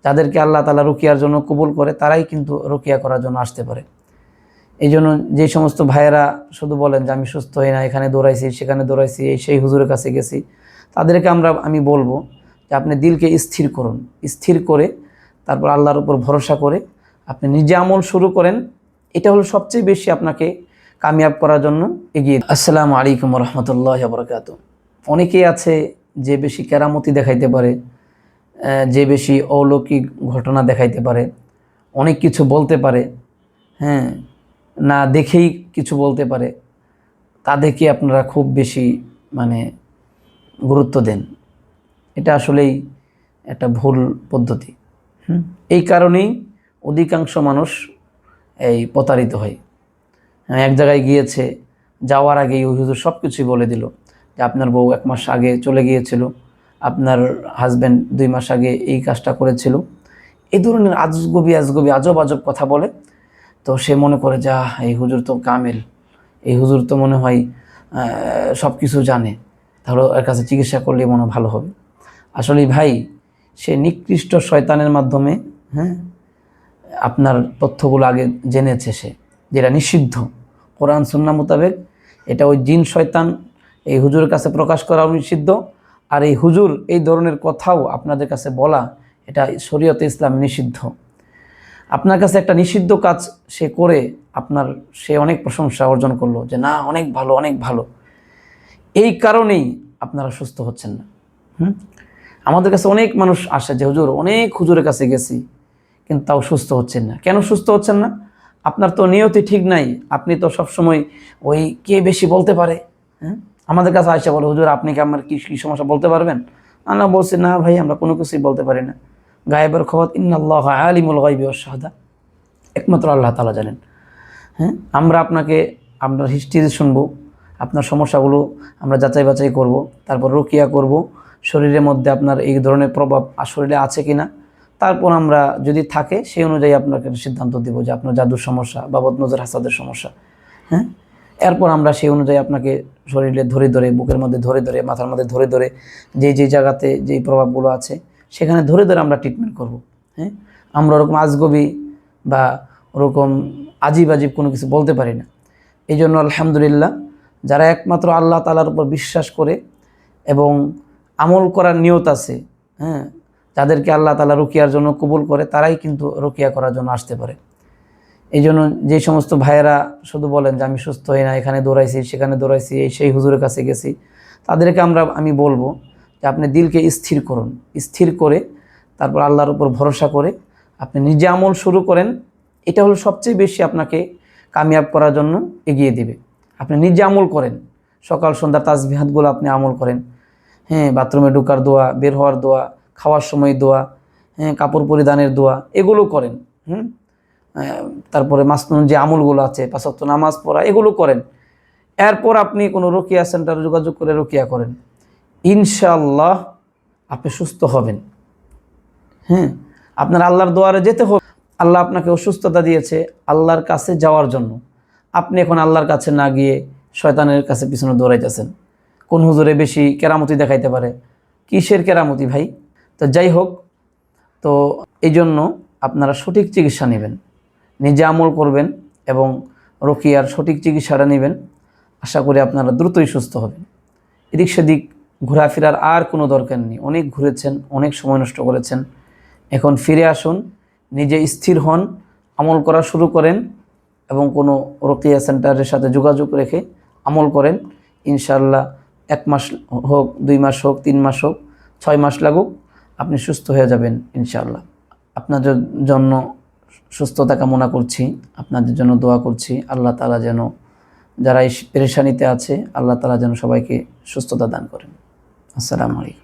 যাদেরকে আল্লাহ তাআলা রুকিয়ার জন্য কবুল করে তারাই কিন্তু রুকিয়া করার জন্য আসতে পারে। এই জন্য যে সমস্ত ভাইয়েরা শুধু বলেন যে আমি সুস্থ হই না, এখানে দৌড়াইছি সেখানে দৌড়াইছি, এই সেই হুজুরের কাছে গেছি, তাদেরকে আমি বলবো যে আপনি দিলকে স্থির করুন। স্থির করে তারপর আল্লাহর উপর ভরসা করে আপনি নিজে আমল শুরু করেন। এটা হলো সবচেয়ে বেশি আপনাকে কামিয়াব করার জন্য এগিয়ে। আসসালামু আলাইকুম রহমতুল্লাহ বারাকাতুহু। অনেকেই আছে যে বেশি কেরামতি দেখাইতে পারে, যে বেশি অলৌকিক ঘটনা দেখাইতে পারে, অনেক কিছু বলতে পারে, হ্যাঁ, না দেখেই কিছু বলতে পারে, তাদেরকে আপনারা খুব বেশি গুরুত্ব দেন। এটা আসলেই একটা ভুল পদ্ধতি। এই কারণেই অধিকাংশ মানুষ প্রতারিত হয়। এক জায়গায় গিয়েছে, যাওয়ার আগেই ওই হুজুর সব কিছুই বলে দিল যে আপনার বউ 1 মাস আগে চলে গিয়েছিল, আপনার হাজব্যান্ড 2 মাস আগে এই কাজটা করেছিল। এই ধরনের আজব আজব কথা বলে। তো সে মনে করে যা এই হুজুর তো কামেল, এই হুজুর তো মনে হয় সব কিছু জানে, তাহলে এর কাছে চিকিৎসা করলে মনে ভালো হবে। আসলে ভাই, সে নিকৃষ্ট শয়তানের মাধ্যমে আপনার তথ্যগুলো আগে জেনেছে, সে যেটা নিষিদ্ধ কোরআন সুন্নাহ মোতাবেক। এটা ওই জিন শয়তান এই হুজুরের কাছে প্রকাশ করাও নিষিদ্ধ। আর এই হুজুর এই ধরনের কথাও আপনাদের কাছে বলা, এটা শরীয়তে ইসলাম নিষিদ্ধ। আপনার কাছে একটা নিষিদ্ধ কাজ সে করে সে অনেক প্রশংসা অর্জন করলো যে না অনেক ভালো অনেক ভালো। এই কারণেই আপনারা সুস্থ হচ্ছেন না। আমাদের কাছে অনেক মানুষ আসে যে হুজুর, অনেক হুজুরের কাছে গেছি কিন্তু তাও সুস্থ হচ্ছেন না। কেন সুস্থ হচ্ছেন না? আপনার তো নিয়তি ঠিক নাই। আপনি তো সবসময় ওই কে বেশি বলতে পারে, আমাদের কাছে আসে বলে হুজুর আপনি কি আমার কি সমস্যা বলতে পারবেন? আমরা বলছি না ভাই, আমরা কোনো কিছুই বলতে পারি না। গায়েবের খবর ইন্নাল্লাহু আলিমুল গায়বি ওয়াশ শাহাদা, একমাত্র আল্লাহ তাআলা জানেন। আমরা আপনার হিস্ট্রি শুনবো, আপনার সমস্যাগুলো আমরা যাচাই বাছাই করব, তারপর রুকিয়া করব, শরীরের মধ্যে আপনার এই ধরনের প্রভাব শরীরে আছে কিনা, তারপর আমরা যদি থাকে সেই অনুযায়ী আপনাকে সিদ্ধান্ত দেব যে আপনার জাদুর সমস্যা বা বদনজর হাসাদের সমস্যা। এরপর আমরা সেই অনুযায়ী আপনাকে শরীরে ধরে ধরে, বুকের মধ্যে ধরে ধরে, মাথার মধ্যে ধরে ধরে, যেই জায়গাতে যেই প্রভাবগুলো আছে সেখানে ধরে ধরে আমরা ট্রিটমেন্ট করব। আমরা ওরকম আজগবি বা ওরকম আজীব কোনো কিছু বলতে পারি না। এই জন্য আলহামদুলিল্লাহ, যারা একমাত্র আল্লাহ তাআলার উপর বিশ্বাস করে এবং আমল করার নিয়ত আছে, যাদেরকে আল্লাহ তাআলা রুকিয়ার জন্য কবুল করে তারাই কিন্তু রুকিয়া করার জন্য আসতে পারে। এই জন্য যে সমস্ত ভাইয়েরা শুধু বলেন যে আমি সুস্থ হই না, এখানে দৌড়াইছি সেখানে দৌড়াইছি, এই সেই হুজুরের কাছে গেছি, তাদেরকে আমি বলবো যে আপনি দিলকে স্থির করুন। স্থির করে তারপর আল্লাহর উপর ভরসা করে আপনি নিজে আমল শুরু করেন। এটা হলো সবচেয়ে বেশি আপনাকে কামিয়াব করার জন্য এগিয়ে দিবে। আপনি নিজে আমল করেন, সকাল সন্ধ্যা তাসবিহাতগুলো আপনি আমল করেন। বাথরুমে ঢোকার দোয়া, বের হওয়ার দোয়া, খাওয়ার সময় দোয়া, কাপড় পরিধানের দোয়া, এগুলো করেন। তারপরে মাসনুন যে আমলগুলো আছে, 5 ওয়াক্ত নামাজ পড়া, এগুলো করেন। এরপর আপনি কোনো রুকিয়া সেন্টারে যোগাযোগ করে রুকিয়া করেন। ইনশাআল্লাহ আপনি সুস্থ হবেন। আপনার আল্লাহর দুয়ারে যেতে হবে। আল্লাহ আপনাকে অসুস্থতা দিয়েছে আল্লাহর কাছে যাওয়ার জন্য। আপনি এখন আল্লাহর কাছে না গিয়ে শয়তানের কাছে পিছনে দৌড়াইতেছেন। কোন হুজুরে বেশি কেরামতি দেখাইতে পারে? কিসের কেরামতি ভাই? তো যাই হোক, তো এই জন্য আপনারা সঠিক চিকিৎসা নেবেন, নিজে আমল করবেন এবং রুকিয়ার সঠিক চিকিৎসাটা নেবেন। আশা করি আপনারা দ্রুতই সুস্থ হবেন। এদিক সেদিক ঘোরাফেরার আর কোনো দরকার নেই। অনেক ঘুরেছেন, অনেক সময় নষ্ট করেছেন। এখন ফিরে আসুন, নিজে স্থির হন, আমল করা শুরু করেন এবং কোনো রুকিয়া সেন্টারের সাথে যোগাযোগ রেখে আমল করেন। ইনশাআল্লাহ 1 মাস হোক, 2 মাস হোক, 3 মাস হোক, 6 মাস লাগুক, আপনি সুস্থ হয়ে যাবেন ইনশাআল্লাহ। আপনাদের জন্য সুস্থতা কামনা করছি, আপনাদের জন্য দোয়া করছি। আল্লাহ তাআলা যেন যারা এই পেরেশানিতে আছে, আল্লাহ তাআলা যেন সবাইকে সুস্থতা দান করেন। আসসালামু আলাইকুম।